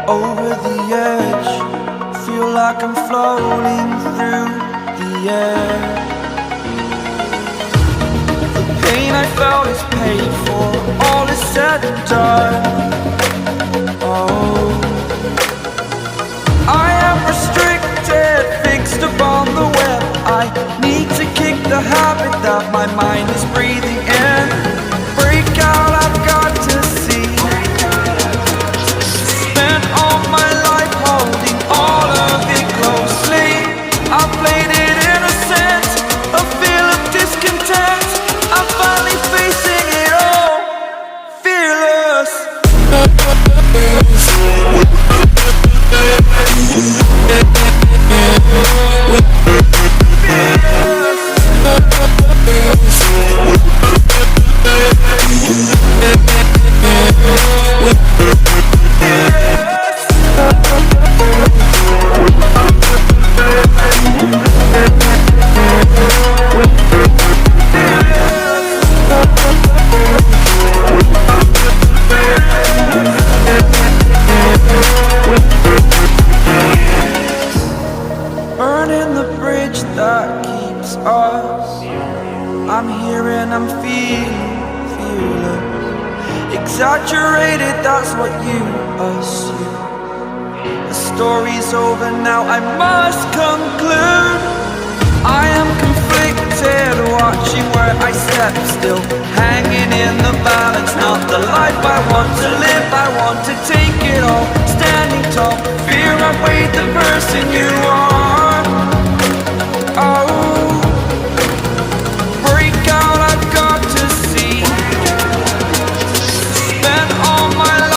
over the edge. Feel like I'm floating through the air. The pain I felt is paid for, all is said and done. Oh, I am restricted, fixed upon the web. I need to kick the habit that my mind is breathing in. Break out, I've got to see. Spent all my life holding all of it closely. I played it innocent, a feel of discontent. I'm finally facing it all, fearless. Burning the bridge that keeps us. I'm here and I'm feeling exaggerated, that's what you assume. The story's over now, I must conclude. I am conflicted, watching where I step, still hanging in the balance. Not the life I want to live, I want to take it all. Standing tall, fear outweighed the person you are. Oh,